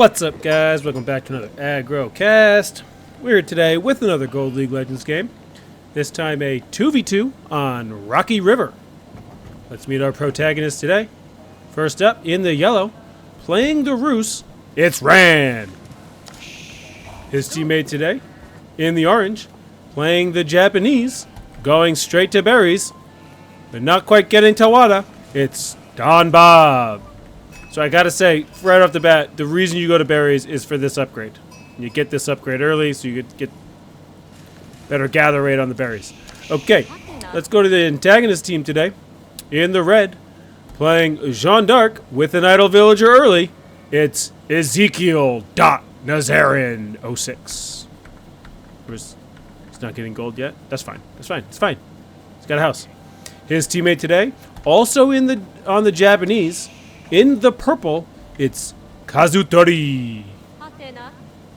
What's up, guys? Welcome back to another AgroCast. We're here today with another Gold League Legends game. This time a 2v2 on Rocky River. Let's meet our protagonist today. First up, in the yellow, playing the Roos, it's Ran. His teammate today, in the orange, playing the Japanese, going straight to berries, but not quite getting Tawada, it's Don Bob. So I gotta say, right off the bat, the reason you go to berries is for this upgrade. You get this upgrade early, so you get better gather rate on the berries. Okay, let's go to the antagonist team today. In the red, playing Jeanne d'Arc with an idle villager early, it's Ezekiel Nazarin 06. He's not getting gold yet. That's fine. That's fine. It's fine. He's got a house. His teammate today, also on the Japanese. In the purple, it's Kazutori.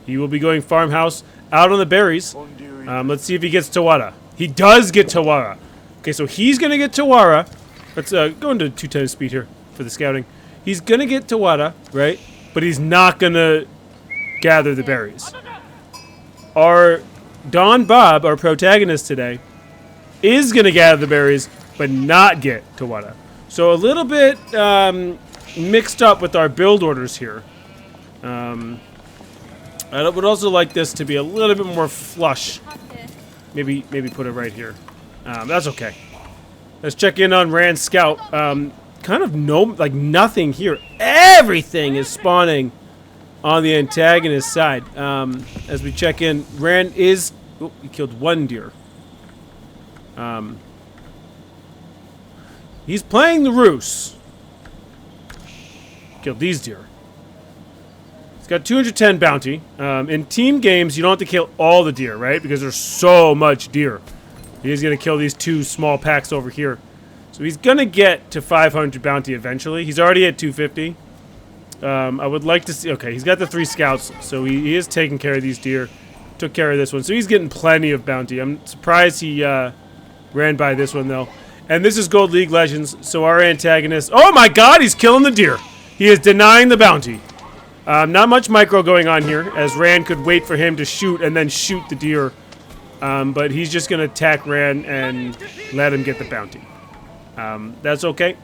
He will be going farmhouse out on the berries. Let's see if he gets Tawara. He does get Tawara. Okay, so he's going to get Tawara. Let's go into 2 times speed here for the scouting. He's going to get Tawara, right? But he's not going to gather the berries. Our Don Bob, our protagonist today, is going to gather the berries, but not get Tawara. So a little bit mixed up with our build orders here. I would also like this to be a little bit more flush. Maybe put it right here. That's okay. Let's check in on Rand's scout. Kind of nothing here. Everything is spawning on the antagonist side. As we check in, Rand is... Oh, he killed 1 deer. He's playing the Roos. Killed these deer. He's got 210 bounty. In team games, you don't have to kill all the deer, right? Because there's so much deer. He's going to kill these 2 small packs over here. So he's going to get to 500 bounty eventually. He's already at 250. I would like to see... Okay, he's got the 3 scouts, so he is taking care of these deer. Took care of this one. So he's getting plenty of bounty. I'm surprised he ran by this one, though. And this is Gold League Legends, so our antagonist... Oh my god, he's killing the deer! He is denying the bounty. Not much micro going on here, as Rand could wait for him to shoot and then shoot the deer. But he's just going to attack Rand and let him get the bounty. That's okay.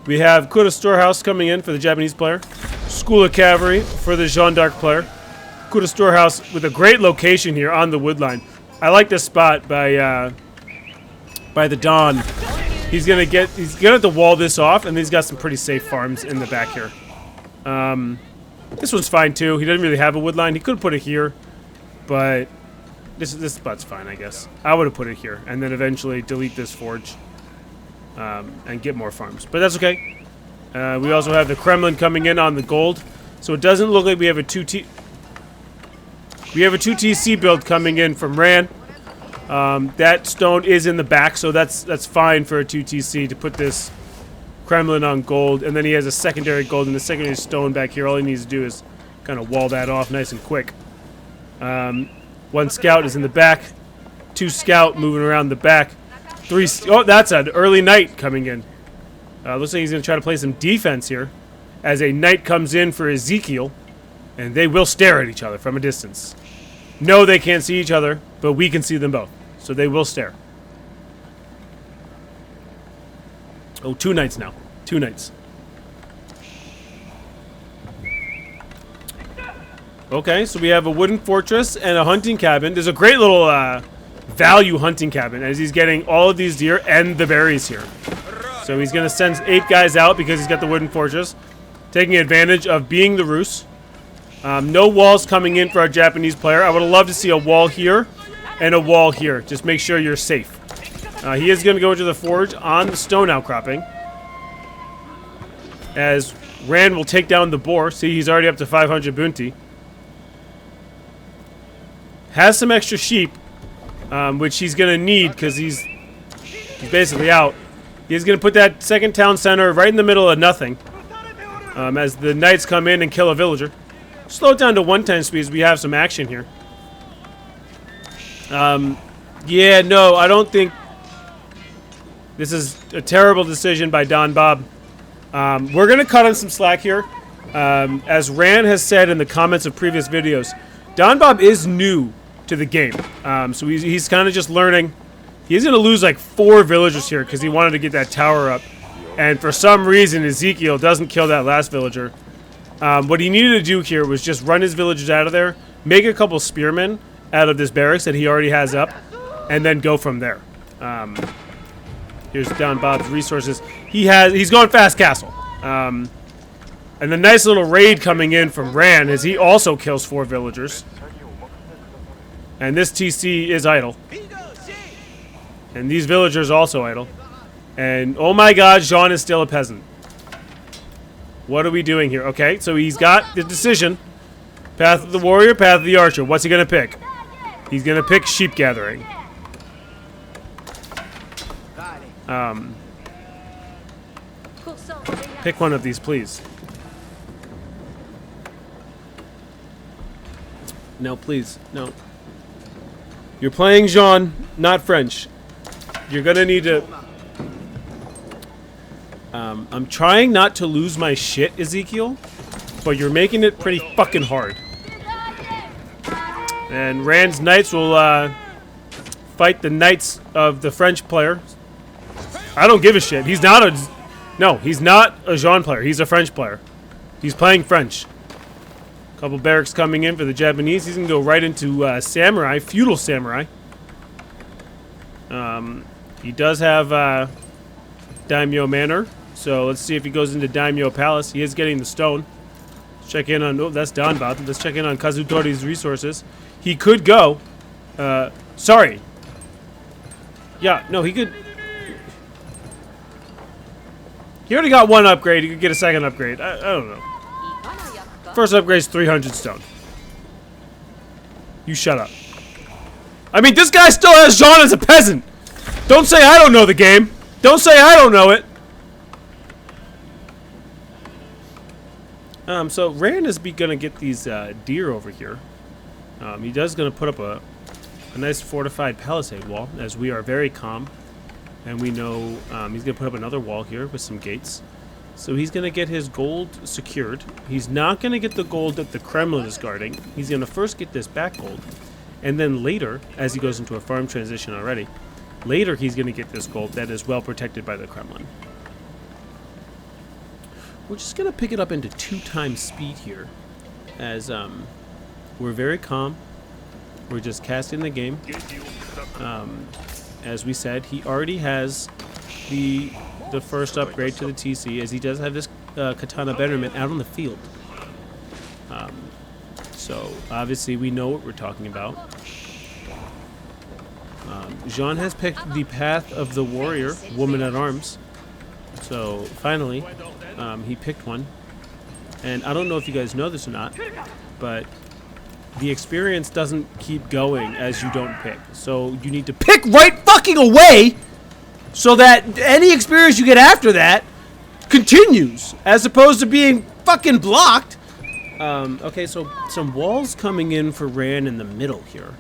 We have Kura Storehouse coming in for the Japanese player. School of Cavalry for the Jeanne d'Arc player. Kura Storehouse with a great location here on the wood line. I like this spot by the Don. He's gonna have to wall this off, and he's got some pretty safe farms in the back here. This one's fine too. He doesn't really have a wood line. He could have put it here, but this spot's fine, I guess. I would have put it here, and then eventually delete this forge and get more farms. But that's okay. We also have the Kremlin coming in on the gold, so it doesn't look like we have a 2T. We have a 2TC build coming in from Ran. That stone is in the back, so that's fine for a 2TC to put this Kremlin on gold, and then he has a secondary gold and a secondary stone back here. All he needs to do is kind of wall that off nice and quick. 1 scout is in the back, 2 scout moving around the back, 3. Oh, that's an early knight coming in. Looks like he's going to try to play some defense here, as a knight comes in for Ezekiel, and they will stare at each other from a distance. No, they can't see each other, but we can see them both. So they will stare. Oh, 2 knights now. 2 knights. Okay, so we have a wooden fortress and a hunting cabin. There's a great little value hunting cabin as he's getting all of these deer and the berries here. So he's going to send 8 guys out because he's got the wooden fortress. Taking advantage of being the Roos. No walls coming in for our Japanese player. I would have loved to see a wall here and a wall here. Just make sure you're safe. He is going to go into the forge on the stone outcropping. As Rand will take down the boar. See, he's already up to 500 bounty. Has some extra sheep, which he's going to need because he's basically out. He's going to put that second town center right in the middle of nothing. As the knights come in and kill a villager. Slow it down to 1 times speed as we have some action here. Yeah, no, I don't think... This is a terrible decision by Don Bob. We're going to cut him some slack here. As Ran has said in the comments of previous videos, Don Bob is new to the game. So he's kind of just learning. He's going to lose like 4 villagers here because he wanted to get that tower up. And for some reason, Ezekiel doesn't kill that last villager. What he needed to do here was just run his villagers out of there, make a couple spearmen out of this barracks that he already has up, and then go from there. Here's Don Bob's resources. He's going fast castle. And the nice little raid coming in from Ran is he also kills 4 villagers. And this TC is idle. And these villagers also idle. And oh my god, Jean is still a peasant. What are we doing here? Okay, so he's got the decision. Path of the warrior, path of the archer. What's he going to pick? He's going to pick sheep gathering. Pick one of these, please. No, please. No. You're playing Jean, not French. You're gonna need to... I'm trying not to lose my shit, Ezekiel, but you're making it pretty fucking hard. And Rand's knights will fight the knights of the French player. I don't give a shit. He's not a... No, he's not a Jean player. He's a French player. He's playing French. Couple barracks coming in for the Japanese. He's going to go right into samurai, feudal samurai. He does have Daimyo Manor. So let's see if he goes into Daimyo Palace. He is getting the stone. Let's check in on... Oh, that's Don Bob. Let's check in on Kazutori's resources. He could go... sorry. Yeah, no, he could... He already got 1 upgrade. He could get a 2nd upgrade. I don't know. First upgrade is 300 stone. You shut up. I mean, this guy still has Jean as a peasant. Don't say I don't know the game. Don't say I don't know it. So Rand is gonna get these deer over here. He does gonna put up a nice fortified palisade wall, as we are very calm. And we know he's going to put up another wall here with some gates. So he's going to get his gold secured. He's not going to get the gold that the Kremlin is guarding. He's going to first get this back gold. And then later, as he goes into a farm transition already, later he's going to get this gold that is well protected by the Kremlin. We're just going to pick it up into 2 times speed here. As we're very calm. We're just casting the game. As we said, he already has the first upgrade to the TC, as he does have this katana betterment out on the field. So obviously we know what we're talking about. Jean has picked the path of the warrior, woman at arms. So finally, he picked one. And I don't know if you guys know this or not, but the experience doesn't keep going as you don't pick. So you need to pick right fucking away so that any experience you get after that continues, as opposed to being fucking blocked. Okay, so some walls coming in for Ran in the middle here.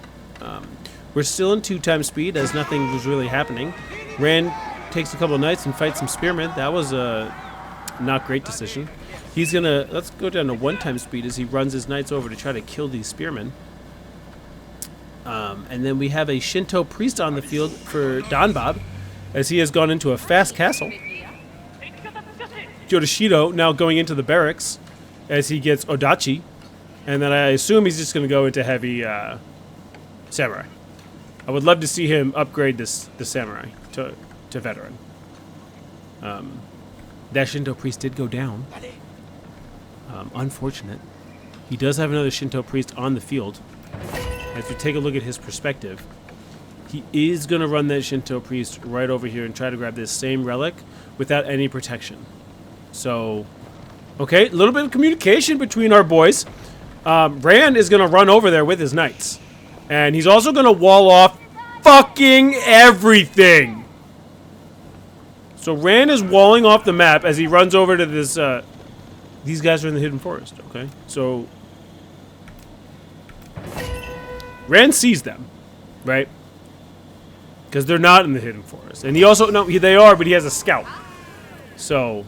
We're still in 2 times speed, as nothing was really happening. Ran takes a couple of knights and fights some spearmen. That was a not great decision. He's gonna... Let's go down to 1 times speed as he runs his knights over to try to kill these spearmen. And then we have a Shinto priest on the field for Don Bob, as he has gone into a fast castle. Yodoshido now going into the barracks as he gets Odachi. And then I assume he's just going to go into heavy samurai. I would love to see him upgrade the samurai to veteran. That Shinto priest did go down. Unfortunate. He does have another Shinto priest on the field. As we take a look at his perspective, he is going to run that Shinto priest right over here and try to grab this same relic without any protection. So, okay, a little bit of communication between our boys. Rand is going to run over there with his knights. And he's also going to wall off fucking everything. So Rand is walling off the map as he runs over to this... these guys are in the Hidden Forest, okay? So... Rand sees them, right? Because they're not in the Hidden Forest. And he also... No, they are, but he has a scout. So...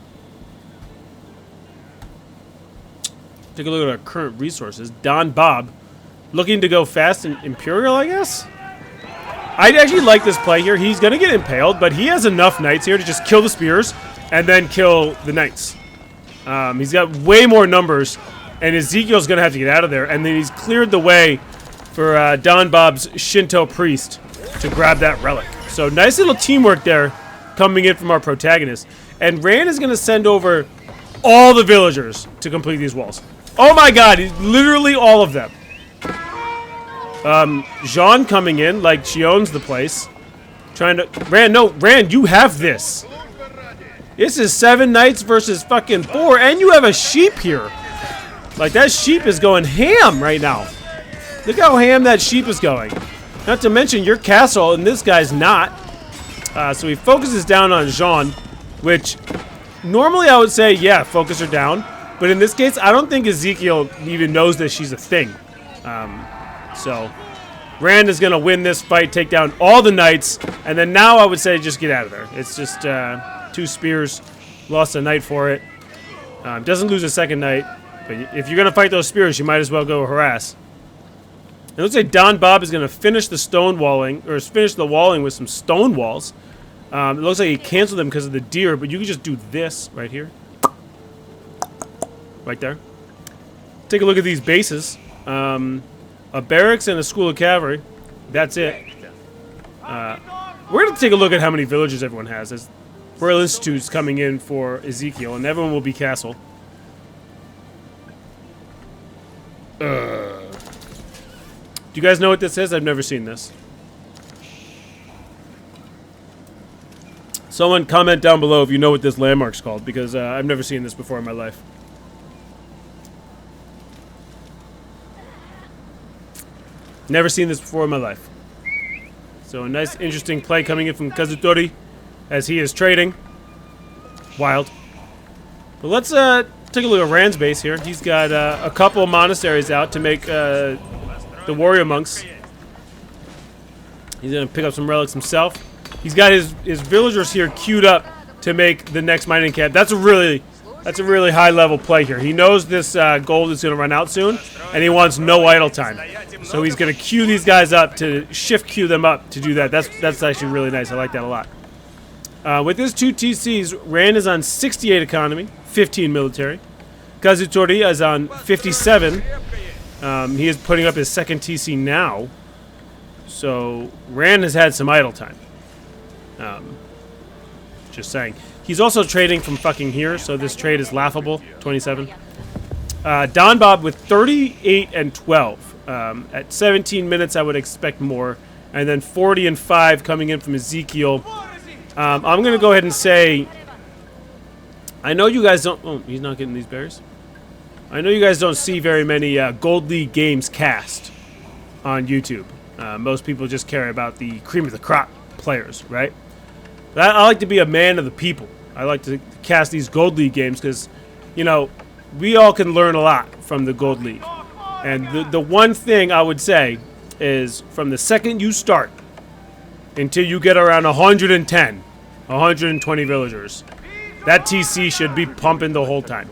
Take a look at our current resources. Don Bob, looking to go fast and Imperial, I guess? I actually like this play here. He's going to get impaled, but he has enough knights here to just kill the spears and then kill the knights. He's got way more numbers, and Ezekiel's going to have to get out of there. And then he's cleared the way for Don Bob's Shinto priest to grab that relic. So nice little teamwork there coming in from our protagonist. And Rand is going to send over all the villagers to complete these walls. Oh my god, literally all of them. Jean coming in like she owns the place. Trying to... Rand, you have this. This is 7 knights versus fucking 4, and you have a sheep here. Like, that sheep is going ham right now. Look how ham that sheep is going. Not to mention your castle, and this guy's not. So he focuses down on Jean, which normally I would say, yeah, focus her down. But in this case, I don't think Ezekiel even knows that she's a thing. So Rand is going to win this fight, take down all the knights, and then now I would say just get out of there. It's just 2 spears, lost a knight for it. Doesn't lose a second knight, but if you're going to fight those spears, you might as well go harass. It looks like Don Bob is going to finish the stone walling, or finish the walling with some stone walls. It looks like he canceled them because of the deer, but you can just do this right here. Right there. Take a look at these bases. A barracks and a school of cavalry. That's it. We're going to take a look at how many villagers everyone has. As Royal Institute's coming in for Ezekiel, and everyone will be castle. Do you guys know what this is? I've never seen this. Someone comment down below if you know what this landmark's called, because I've never seen this before in my life. Never seen this before in my life. So a nice, interesting play coming in from Kazutori as he is trading. Wild. But let's take a look at Rand's base here. He's got a couple of monasteries out to make the warrior monks. He's going to pick up some relics himself. He's got his villagers here queued up to make the next mining camp. That's a really high level play here. He knows this gold is going to run out soon, and he wants no idle time. So he's going to queue these guys up to shift queue them up to do that. That's actually really nice. I like that a lot. With his 2 TCs, Rand is on 68 economy, 15 military. Kazutori is on 57. He is putting up his 2nd TC now. So Rand has had some idle time. Just saying. He's also trading from fucking here, so this trade is laughable. 27. Don Bob with 38 and 12. At 17 minutes, I would expect more. And then 40 and 5 coming in from Ezekiel. I'm going to go ahead and say... I know you guys don't... Oh, he's not getting these berries. I know you guys don't see very many Gold League games cast on YouTube. Most people just care about the cream of the crop players, right? But I like to be a man of the people. I like to cast these Gold League games because, you know, we all can learn a lot from the Gold League. And the one thing I would say is from the second you start until you get around 110, 120 villagers, that TC should be pumping the whole time.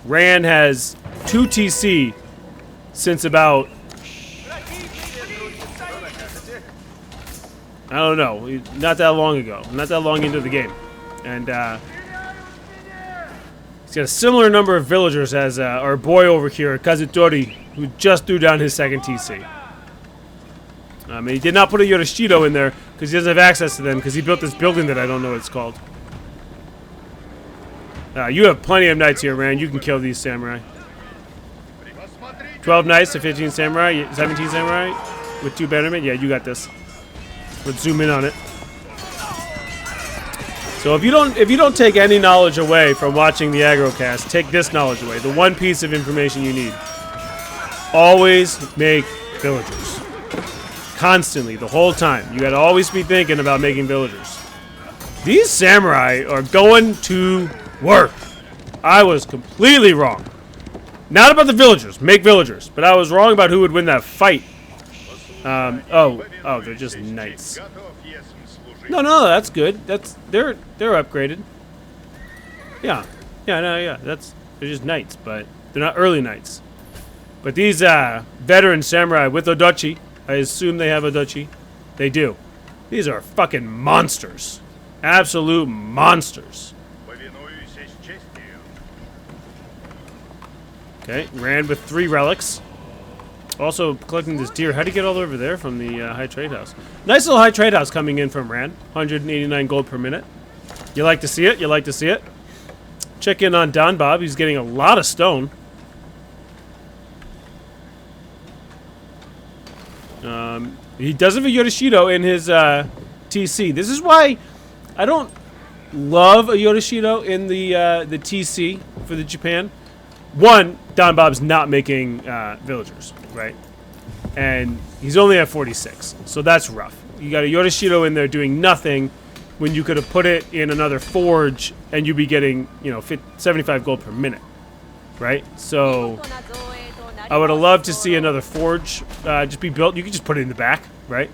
Rand has 2 TC since about... I don't know, not that long ago, not that long into the game. And he's got a similar number of villagers as our boy over here, Kazutori, who just threw down his 2nd TC. He did not put a Yoroshido in there because he doesn't have access to them because he built this building that I don't know what it's called. You have plenty of knights here, Rand. You can kill these samurai. 12 knights to 15 samurai, 17 samurai with 2 bannermen. Yeah, you got this. Let's zoom in on it. So if you don't take any knowledge away from watching the AgroCast, take this knowledge away. The one piece of information you need. Always make villagers. Constantly, the whole time. You gotta always be thinking about making villagers. These samurai are going to work. I was completely wrong. Not about the villagers. Make villagers. But I was wrong about who would win that fight. Oh, they're just knights. No, that's good. They're upgraded. Yeah. Yeah, no, yeah, they're just knights, but they're not early knights. But these veteran samurai with Odochi, I assume they have Odochi. They do. These are fucking monsters. Absolute monsters. Okay, Rand with 3 relics. Also collecting this deer. How'd he get all over there from the high trade house? Nice little high trade house coming in from Rand. 189 gold per minute. You like to see it? You like to see it? Check in on Don Bob. He's getting a lot of stone. He does have a Yodoshido in his TC. This is why I don't love a Yodoshido in the TC for the Japan. One, Don Bob's not making villagers, right? And he's only at 46, so that's rough. You got a Yodoshido in there doing nothing when you could have put it in another forge and you'd be getting, 75 gold per minute, right? So I would have loved to see another forge just be built. You could just put it in the back, right?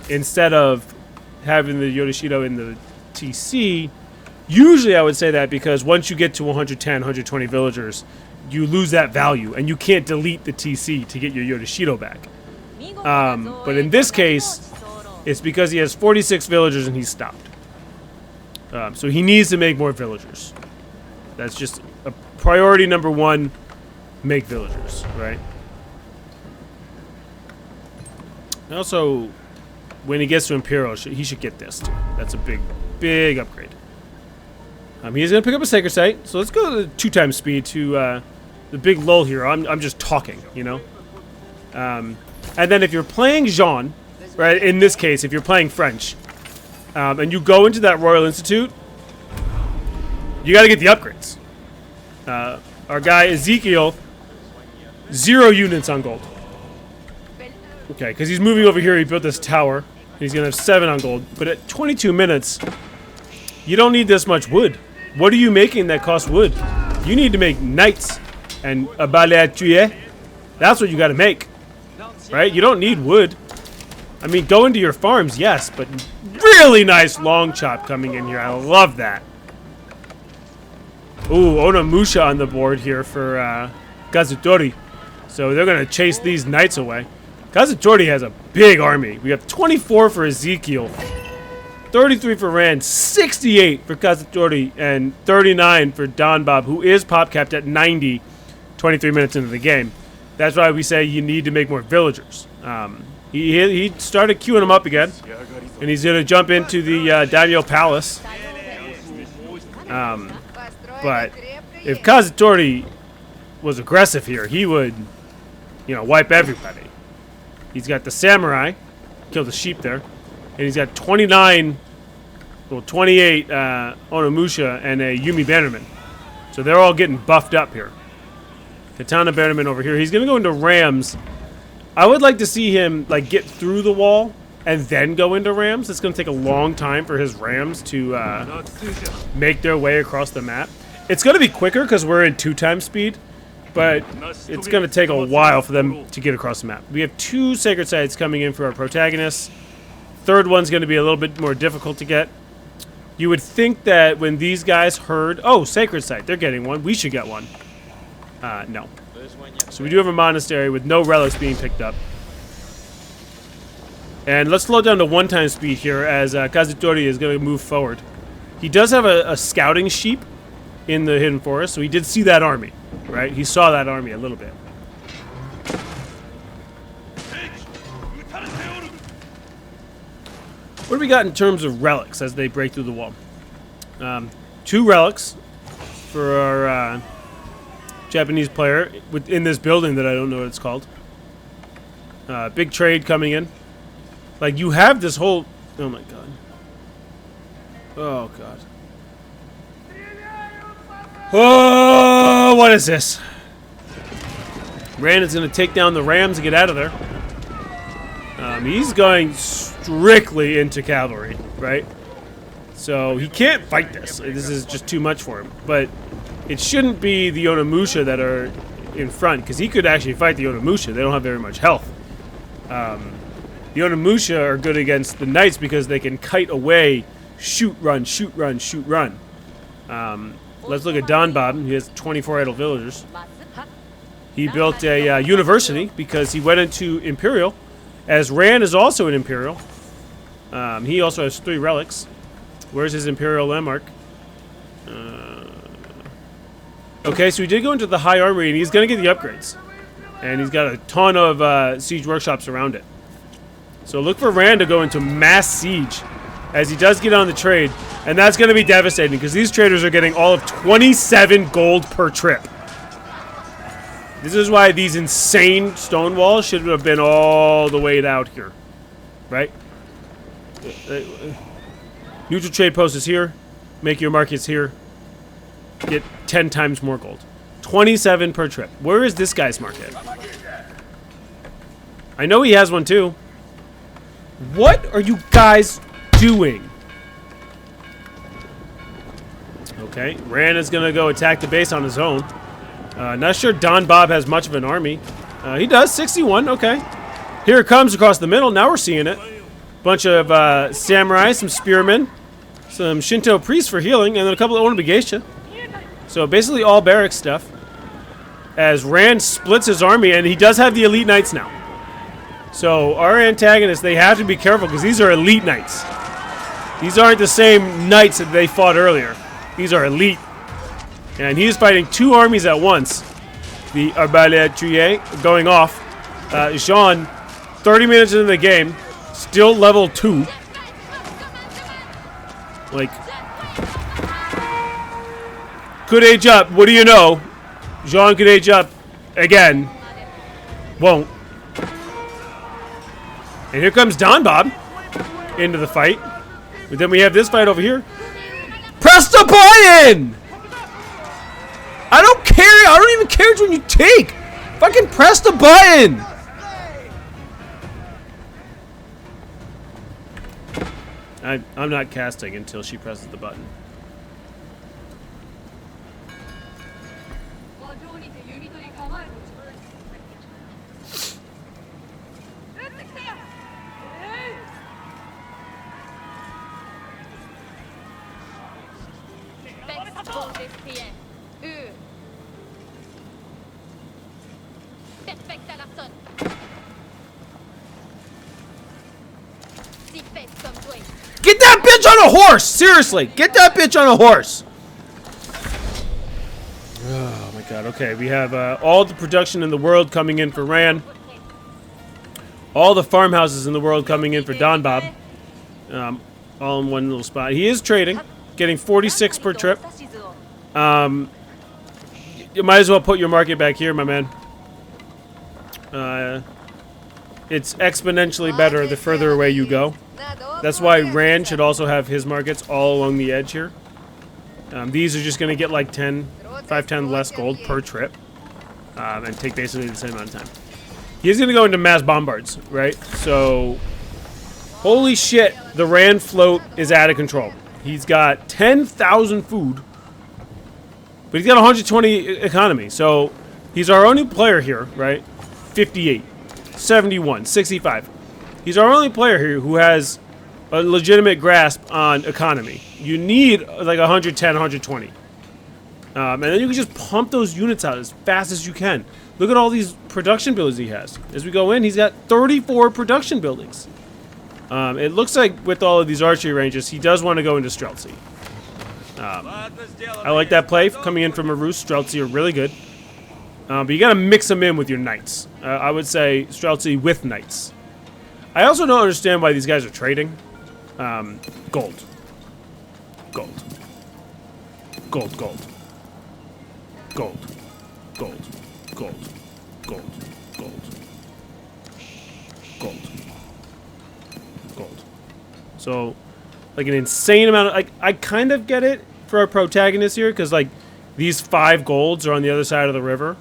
Instead of having the Yodoshido in the TC. Usually I would say that because once you get to 110, 120 villagers, you lose that value and you can't delete the TC to get your Yodoshido back. But in this case, it's because he has 46 villagers and he's stopped. So he needs to make more villagers. That's just a priority number 1, make villagers, right? And also, when he gets to Imperial, he should get this too. That's a big upgrade. He's going to pick up a Sacred Site, so let's go to 2 times speed to the big lull here. I'm just talking, And then if you're playing Jean, right, in this case, if you're playing French, and you go into that Royal Institute, you got to get the upgrades. Our guy, Ezekiel, 0 units on gold. Okay, because he's moving over here, he built this tower, and he's going to have 7 on gold. But at 22 minutes, you don't need this much wood. What are you making that costs wood? You need to make knights and a balai à tuer. That's what you got to make, right? You don't need wood. I mean, go into your farms, yes, but really nice long chop coming in here. I love that. Ooh, Onimusha on the board here for Kazutori. So they're going to chase these knights away. Kazutori has a big army. We have 24 for Ezekiel. 33 for Rand, 68 for Kazutori, and 39 for Don Bob, who is pop capped at 90, 23 minutes into the game. That's why we say you need to make more villagers. He started queuing them up again, and he's going to jump into the Daimyo Palace. But if Kazutori was aggressive here, he would, wipe everybody. He's got the samurai, killed the sheep there. And he's got 28 Onimusha and a Yumi Bannerman. So they're all getting buffed up here. Katana Bannerman over here. He's going to go into Rams. I would like to see him get through the wall and then go into Rams. It's going to take a long time for his Rams to make their way across the map. It's going to be quicker because we're in 2 times speed. But it's going to take a while for them to get across the map. We have 2 Sacred Sites coming in for our protagonists. Third one's going to be a little bit more difficult to get. You would think that when these guys heard, oh, Sacred Site, they're getting one. We should get one. No. So we do have a monastery with no relics being picked up. And let's slow down to 1 times speed here as Kazutori is going to move forward. He does have a scouting sheep in the Hidden Forest, so he did see that army, right? He saw that army a little bit. What do we got in terms of relics as they break through the wall? 2 relics for our Japanese player in this building that I don't know what it's called. Big trade coming in. You have this whole... Oh my god. Oh god. Oh, what is this? Rand is going to take down the Rams and get out of there. He's going strictly into cavalry, right? So he can't fight this. This is just too much for him. But it shouldn't be the Onimusha that are in front, because he could actually fight the Onimusha. They don't have very much health. The Onimusha are good against the knights because they can kite away, shoot, run, shoot, run, shoot, run. Let's look at Don Bob. He has 24 idle villagers. He built a university because he went into Imperial, as Rand is also an Imperial. He also has 3 relics. Where's his Imperial landmark? Okay, so he did go into the high armory, and he's going to get the upgrades. And he's got a ton of siege workshops around it. So look for Rand to go into mass siege, as he does get on the trade. And that's going to be devastating, because these traders are getting all of 27 gold per trip. This is why these insane stone walls should have been all the way out here. Right? Neutral trade post is here. Make your markets here. Get 10 times more gold. 27 per trip. Where is this guy's market? I know he has one too. What are you guys doing? Okay, Rand is going to go attack the base on his own. Not sure Don Bob has much of an army. He does, 61, okay. Here it comes across the middle. Now we're seeing it. Bunch of samurai, some spearmen, some Shinto priests for healing, and then a couple of Onobe Geisha. So basically all barracks stuff. As Rand splits his army, and he does have the elite knights now. So our antagonists, they have to be careful, because these are elite knights. These aren't the same knights that they fought earlier. These are elite. And he's fighting 2 armies at once. The Arbaletier going off. Jean, 30 minutes into the game, still level 2. Like, could age up. What do you know? Jean could age up again. Won't. And here comes Don Bob into the fight. But then we have this fight over here. Press the button! I don't care. I don't even care which one you take. Fucking press the button. I'm not casting until she presses the button. Get that bitch on a horse! Seriously, get that bitch on a horse! Oh my god, okay, we have all the production in the world coming in for Rand. All the farmhouses in the world coming in for Don Bob. All in one little spot. He is trading, getting 46 per trip. You might as well put your market back here, my man. It's exponentially better the further away you go. That's why Rand should also have his markets all along the edge here. These are just going to get like 5, 10 less gold per trip. And take basically the same amount of time. He's going to go into mass bombards, right? So, holy shit, the Rand float is out of control. He's got 10,000 food. But he's got 120 economy. So, he's our only player here, right? 58, 71, 65. He's our only player here who has a legitimate grasp on economy. You need like 110, 120. And then you can just pump those units out as fast as you can. Look at all these production buildings he has. As we go in, he's got 34 production buildings. It looks like with all of these archery ranges, he does want to go into Streltsy. I like that play coming in from a roost. Streltsy are really good. But you got to mix them in with your knights. I would say Streltsy with knights. I also don't understand why these guys are trading. Gold. Gold. Gold, gold. Gold. Gold. Gold. Gold. Gold. Gold. Gold. So, like an insane amount of... I kind of get it for our protagonist here, because, like, these 5 golds are on the other side of the river.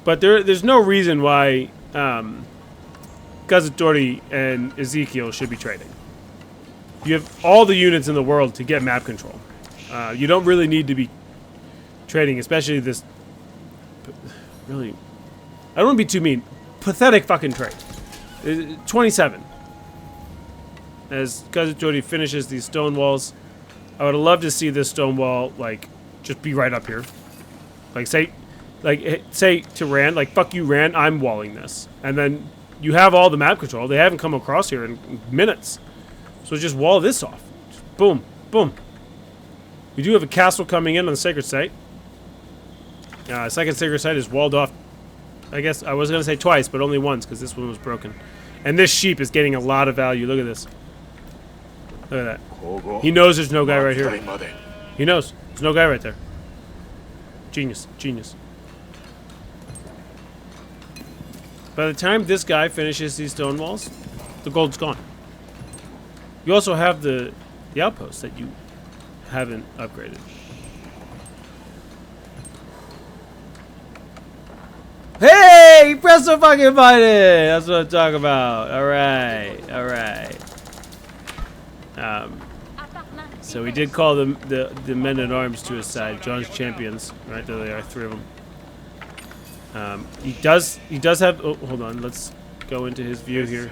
But there's no reason why Kazutori and Ezekiel should be trading. You have all the units in the world to get map control. You don't really need to be trading, especially this... Really... I don't want to be too mean. Pathetic fucking trade. 27. As Kazutori finishes these stone walls. I would love to see this stone wall, like, just be right up here. Like, say to Rand, like, fuck you, Rand, I'm walling this. And then you have all the map control. They haven't come across here in minutes. So just wall this off. Just boom, boom. We do have a castle coming in on the sacred site. Second sacred site is walled off. I guess I was going to say twice, but only once, because this one was broken. And this sheep is getting a lot of value. Look at this. Look at that. He knows there's no guy right here. He knows. There's no guy right there. Genius. Genius. By the time this guy finishes these stone walls, the gold's gone. You also have the outpost that you haven't upgraded. Hey! Press the fucking button! That's what I'm talking about. Alright. Alright. So we did call the men-at-arms to his side. John's champions. Right, there they are. 3 of them. He does have... Oh, hold on. Let's go into his view here.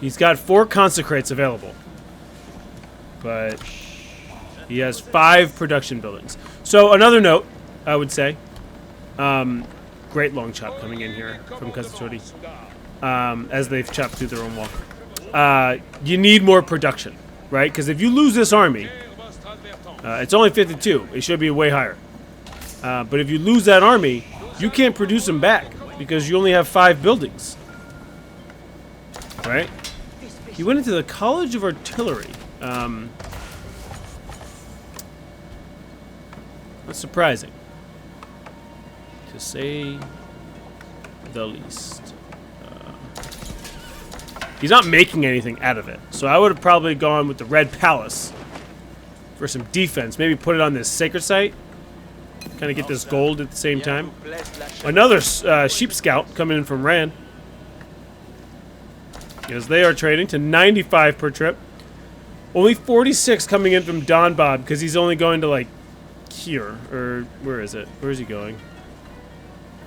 He's got 4 consecrates available. But he has 5 production buildings. So another note, I would say. Great long chop coming in here from Kazutori. As they've chopped through their own wall. You need more production, right? Because if you lose this army, it's only 52. It should be way higher. But if you lose that army, you can't produce them back because you only have 5 buildings. Right? He went into the College of Artillery. That's surprising, to say the least. He's not making anything out of it, so I would have probably gone with the Red Palace for some defense. Maybe put it on this sacred site, kind of get this gold at the same time. Another sheep scout coming in from Rand, as they are trading to 95 per trip. Only 46 coming in from Don Bob because he's only going to like here, or where is it? Where is he going?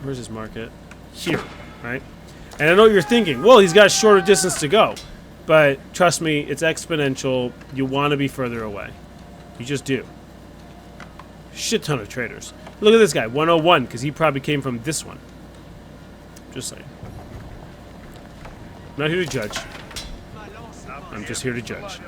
Where's his market? Here, right? And I know what you're thinking, well, he's got a shorter distance to go. But trust me, it's exponential. You want to be further away. You just do. Shit ton of traders. Look at this guy, 101, because he probably came from this one. Just saying. I'm not here to judge. I'm just here to judge.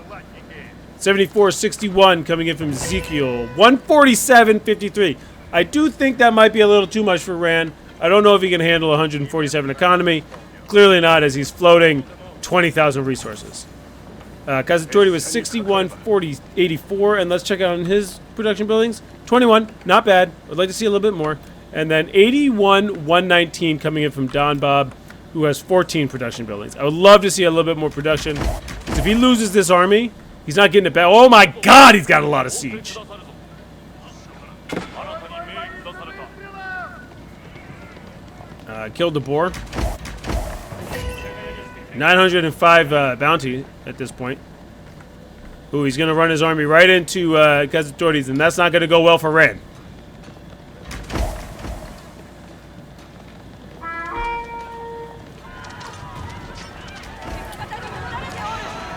74-61 coming in from Ezekiel. 147-53. I do think that might be a little too much for Rand. I don't know if he can handle 147 economy. Clearly not, as he's floating 20,000 resources. Kazutori was 61-84, and let's check out on his production buildings. 21, not bad. I'd like to see a little bit more. And then 81-119 coming in from Don Bob, who has 14 production buildings. I would love to see a little bit more production. If he loses this army, he's not getting it back. Oh my god, he's got a lot of siege. Killed the boar. 905 bounty at this point. Ooh, he's going to run his army right into Kazutori's, and that's not going to go well for Rand.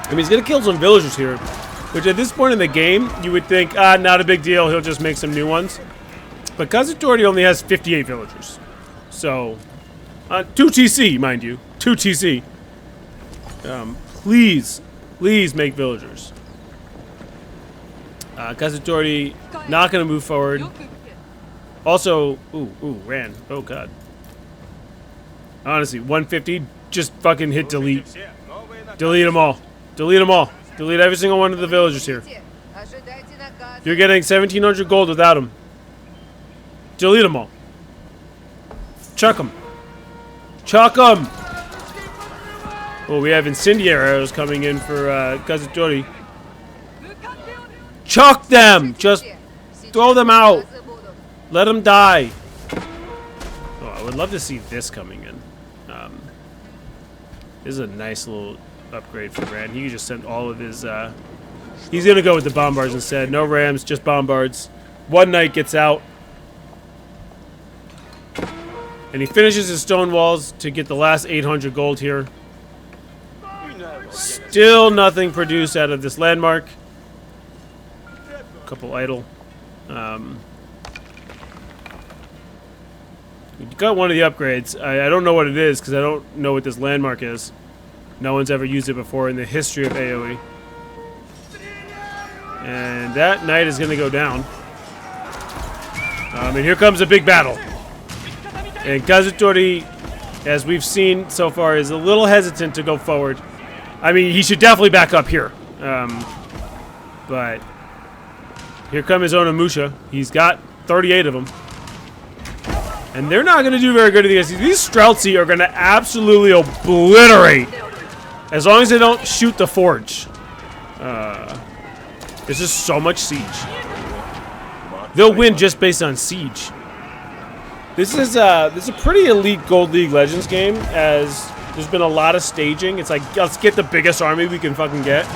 I mean, he's going to kill some villagers here, which at this point in the game, you would think, not a big deal, he'll just make some new ones. But Kazutori only has 58 villagers. So, 2 TC, mind you. 2 TC. Please make villagers. Kazutori not going to move forward. Also, ooh, Rand. Oh, God. Honestly, 150, just fucking hit delete. Delete them all. Delete them all. Delete every single one of the villagers here. You're getting 1,700 gold without them. Delete them all. Chuck them. Chuck them! Oh, we have incendiary arrows coming in for Kazutori. Chuck them! Just throw them out. Let them die. Oh, I would love to see this coming in. This is a nice little upgrade for Rand. He can just send all of his... he's going to go with the bombards instead. No rams, just bombards. One knight gets out. And he finishes his stone walls to get the last 800 gold here. Still nothing produced out of this landmark. couple idle. We got one of the upgrades. I don't know what it is because I don't know what this landmark is. No one's ever used it before in the history of AoE. And that knight is going to go down. And here comes a big battle. And Kazutori, as we've seen so far, is a little hesitant to go forward. I mean, he should definitely back up here. But here come his Onimusha. He's got 38 of them. And they're not going to do very good against these. These Streltsy are going to absolutely obliterate. As long as they don't shoot the forge. This is so much siege. They'll win just based on siege. This is a pretty elite Gold League Legends game, as there's been a lot of staging. It's like, let's get the biggest army we can fucking get,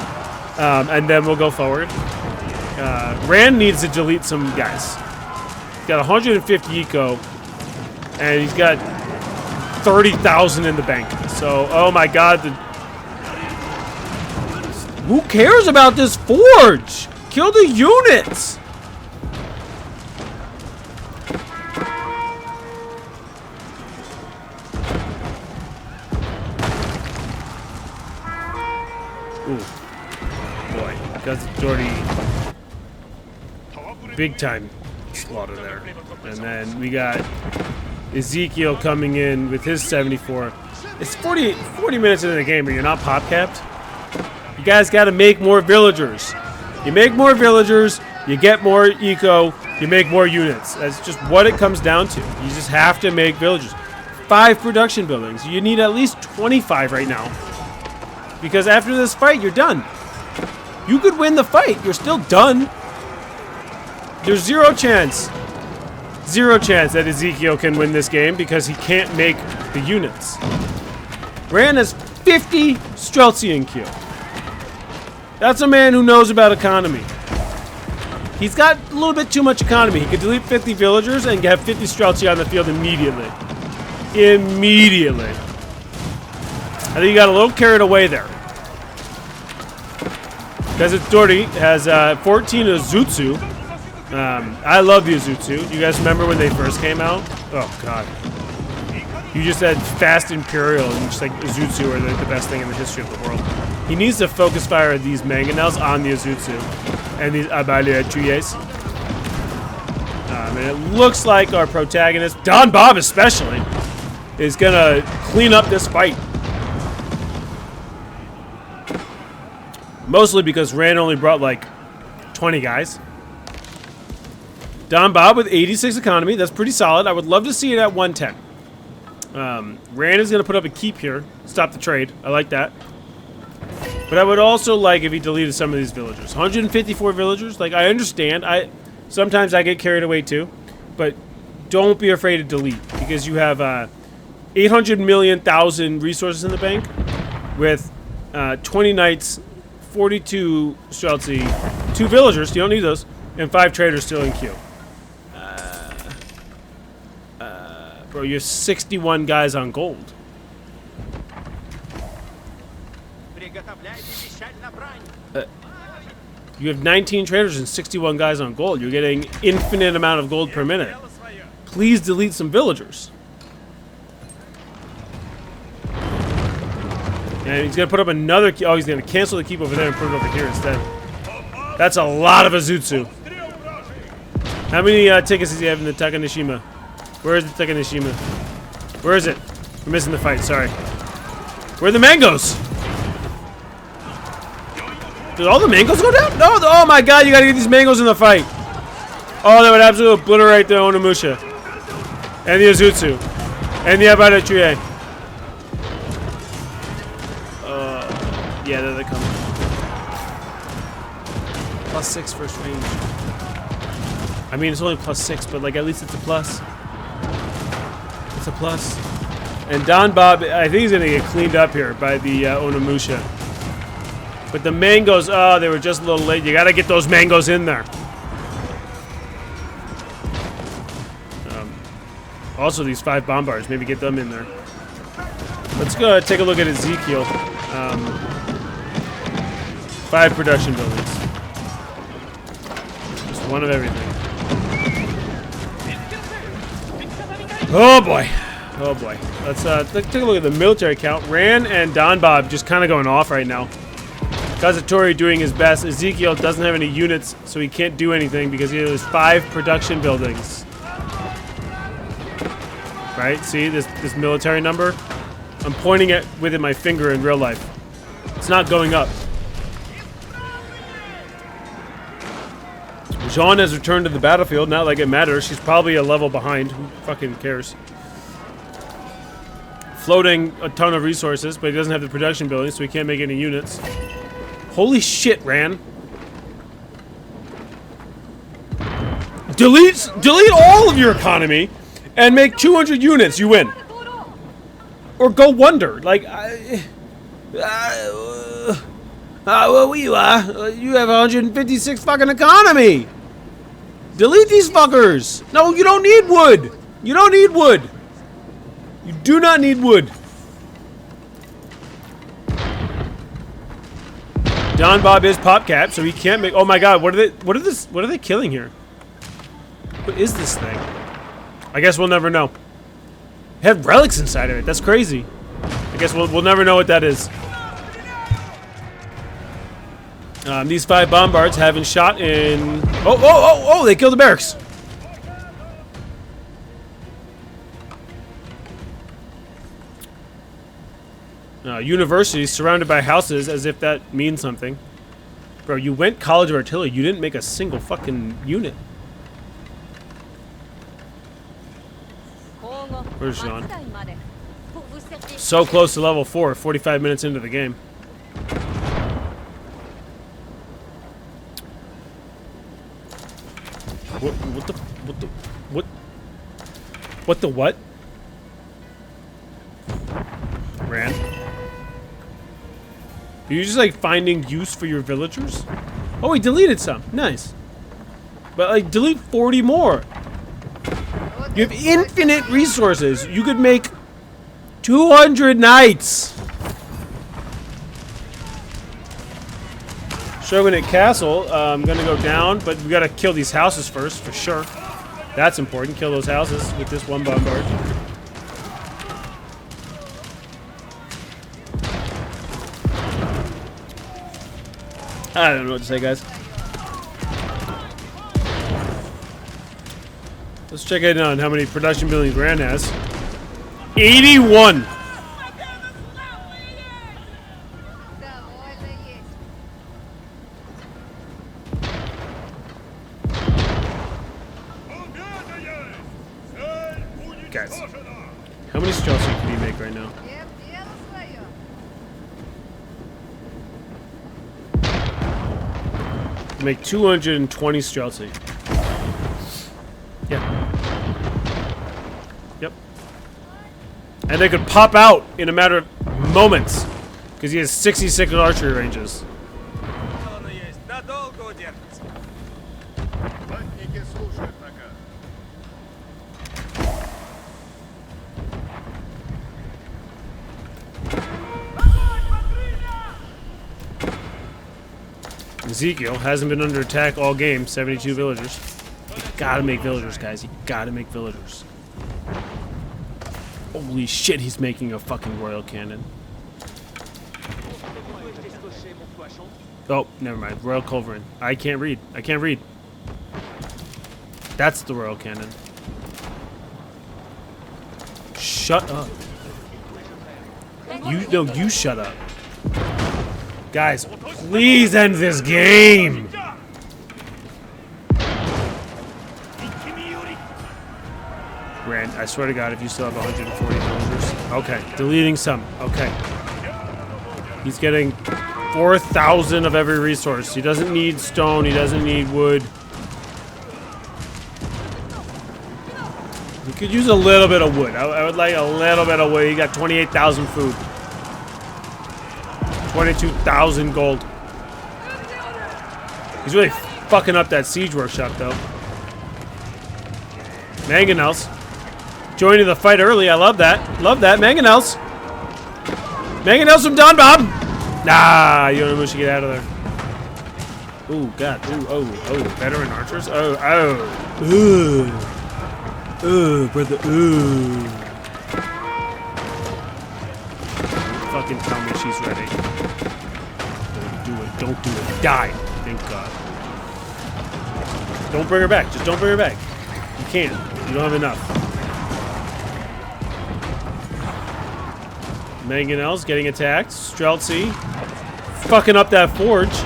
and then we'll go forward. Rand needs to delete some guys. He's got 150 eco, and he's got 30,000 in the bank. So, oh my god, who cares about this forge? Kill the units! Ooh. Boy, Kazutori. Big time slaughter there. And then we got Ezekiel coming in with his 74. It's 40 minutes into the game, but you're not pop capped. You guys got to make more villagers. You make more villagers, you get more eco, you make more units. That's just what it comes down to. You just have to make villagers. 5 production buildings. You need at least 25 right now. Because after this fight, you're done. You could win the fight. You're still done. There's zero chance that Ezekiel can win this game because he can't make the units. Rand has 50 Streltsy in queue. That's a man who knows about economy. He's got a little bit too much economy. He could delete 50 villagers and have 50 Streltsy on the field immediately. Immediately. I think he got a little carried away there. Kazutori has 14 Azutsu. I love the Azutsu. You guys remember when they first came out? Oh, God. You just had Fast Imperial and just like Azutsu are the best thing in the history of the world. He needs to focus fire these mangonels on the Azutsu and these Abalia Chuyes. And it looks like our protagonist, Don Bob especially, is gonna clean up this fight. Mostly because Rand only brought like 20 guys. Don Bob with 86 economy, that's pretty solid. I would love to see it at 110. Rand is gonna put up a keep here, stop the trade. I like that. But I would also like if he deleted some of these villagers. 154 villagers, like I understand. Sometimes I get carried away too, but don't be afraid to delete because you have 800 million thousand resources in the bank with 20 knights, 42 Streltsy, 2 villagers, you don't need those, and 5 traders still in queue. Bro, you have 61 guys on gold. You have 19 traders and 61 guys on gold. You're getting infinite amount of gold per minute. Please delete some villagers. And he's going to put up another... Oh, he's going to cancel the keep over there and put it over here instead. That's a lot of Azutsu. How many tickets does he have in the Takanishima? Where is the Takanishima? Where is it? We're missing the fight, sorry. Where are the mangoes? Did all the mangoes go down? No, oh my god, you gotta get these mangoes in the fight. Oh, that would absolutely obliterate the Onimusha. And the Azutsu. And the Abada Chuye. Yeah, there they come. +6 first range. I mean, it's only +6, but like at least it's a plus. It's a plus. And Don Bob, I think he's gonna get cleaned up here by the Onimusha. But the mangoes, oh, they were just a little late. You gotta get those mangoes in there. Also, these 5 bombards, maybe get them in there. Let's go take a look at Ezekiel. 5 production buildings. one of everything. Oh boy. Oh boy. Let's take a look at the military count. Ran and Don Bob just kind of going off right now. Kazutori doing his best. Ezekiel doesn't have any units, so he can't do anything because he has 5 production buildings. Right? See this military number? I'm pointing it with my finger in real life. It's not going up. Jean has returned to the battlefield. Not like it matters. She's probably a level behind. Who fucking cares? Floating a ton of resources, but he doesn't have the production buildings, so he can't make any units. Holy shit, Ran. Delete all of your economy and make 200 units. You win. Or go wonder. Like, well, you have 156 fucking economy. Delete these fuckers. No, you don't need wood. You don't need wood. You do not need wood. Don Bob is PopCap, so he can't make. Oh my God! What are they killing here? What is this thing? I guess we'll never know. They have relics inside of it. That's crazy. I guess we'll never know what that is. These 5 bombards haven't shot in. Oh! They killed the barracks. University surrounded by houses, as if that means something. Bro, you went College of Artillery. You didn't make a single fucking unit. Where's Jean? So close to level 4, 45 minutes into the game. What the what? Ran. Are you just like finding use for your villagers? Oh, he deleted some. Nice. But like delete 40 more. You have infinite resources. You could make 200 knights. Shogunate Castle. I'm gonna go down, but we gotta kill these houses first, for sure. That's important. Kill those houses with this one bombard. I don't know what to say, guys. Let's check in on how many production buildings Ran has. 81! Guys, how many Streltsy can you make right now? Make 220 Streltsy. Yeah. Yep. And they could pop out in a matter of moments because he has 66 archery ranges. Ezekiel hasn't been under attack all game. 72 villagers. You gotta make villagers, guys. You gotta make villagers. Holy shit, he's making a fucking royal cannon. Oh, never mind. Royal culverin. I can't read. I can't read. That's the royal cannon. Shut up. You shut up. Guys, please end this game! Rand, I swear to God, if you still have 140 villagers. Okay, deleting some. Okay. He's getting 4,000 of every resource. He doesn't need stone, he doesn't need wood. He could use a little bit of wood. I would like a little bit of wood. He got 28,000 food. 22,000 gold. He's really fucking up that siege workshop, though. Mangonels. Joining the fight early. I love that. Love that. Mangonels. Mangonels from Don Bob. Nah, Yonamu should get out of there. Ooh, God. Ooh, oh. Veteran archers? Oh. Ooh, brother. Ooh. Fucking tell me she's ready. Don't do it. Die. Thank God. Don't bring her back. Just don't bring her back. You can't. You don't have enough. Mangonels getting attacked. Streltsy fucking up that forge. Just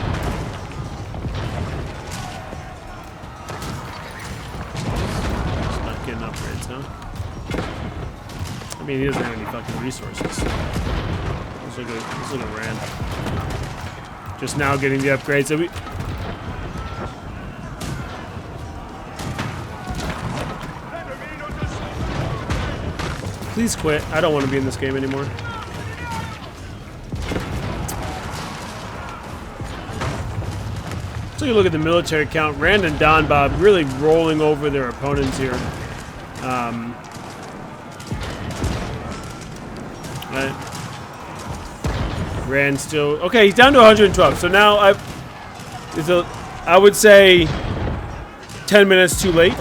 not getting upgrades, huh? I mean, he doesn't have any fucking resources. Let's look at Rand. Just now getting the upgrades that we... Please quit. I don't want to be in this game anymore. So you look at the military count. Rand and Don Bob really rolling over their opponents here. Right. Rand still... Okay, he's down to 112. So now I would say 10 minutes too late.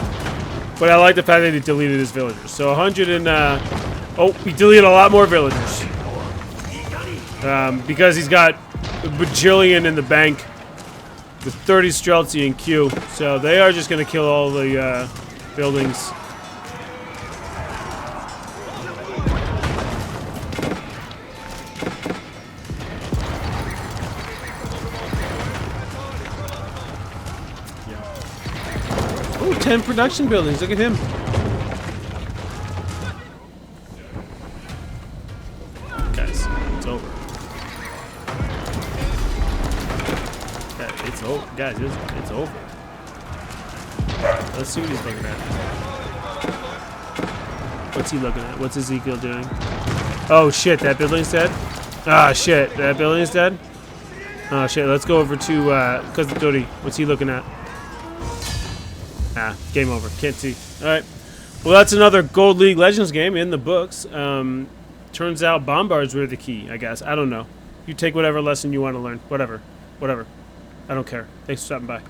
But I like the fact that he deleted his villagers. So 100 and... oh, he deleted a lot more villagers. Because he's got a bajillion in the bank. With 30 Streltsy and Q. So they are just going to kill all the buildings. Yeah. Oh, 10 production buildings. Look at him. Guys, it's over. It's over. Guys, it's over. Let's see what he's looking at. What's he looking at? What's Ezekiel doing? Oh, shit. That building's dead? Ah, shit. That building's dead? Oh, shit. Let's go over to Kazadori. What's he looking at? Ah, game over. Can't see. All right. Well, that's another Gold League Legends game in the books. Turns out bombards were the key, I guess. I don't know. You take whatever lesson you want to learn. Whatever. I don't care. Thanks for stopping by.